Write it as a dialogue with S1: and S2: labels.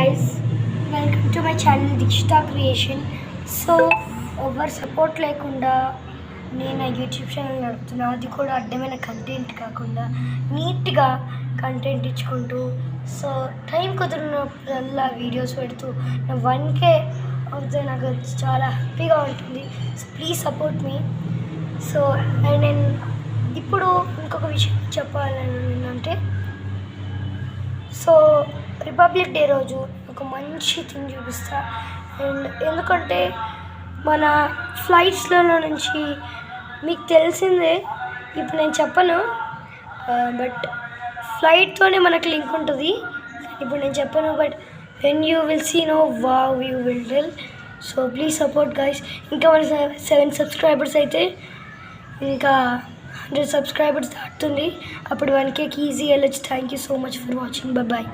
S1: guys, welcome to my channel Dikshita Creation. So ఎవరు support లేకుండా నేను యూట్యూబ్ ఛానల్ నడుపుతున్నా, అది కూడా అడ్డమైన కంటెంట్ కాకుండా నీట్గా కంటెంట్ ఇచ్చుకుంటూ. సో టైం కుదిరినప్పుడల్లా వీడియోస్ పెడుతూ నా 1K అవుతే నాకు చాలా హ్యాపీగా ఉంటుంది. So please support me. So and నేను ఇప్పుడు ఇంకొక విషయం చెప్పాలని ఏంటంటే, సో రిపబ్లిక్ డే రోజు ఒక మంచి థింగ్ చూపిస్తా. అండ్ ఎందుకంటే మన ఫ్లైట్స్లలో నుంచి మీకు తెలిసిందే, ఇప్పుడు నేను చెప్పను, బట్ ఫ్లైట్తోనే మనకు లింక్ ఉంటుంది. ఇప్పుడు నేను చెప్పను, but when you will see no wow you will tell. So please support guys. ఇంకా మన 7 సబ్స్క్రైబర్స్ అయితే ఇంకా 100 సబ్స్క్రైబర్స్ దాటుతుంది. అప్పుడు 1Kకి ఈజీ వెళ్ళొచ్చు. Thank you so much for watching. Bye.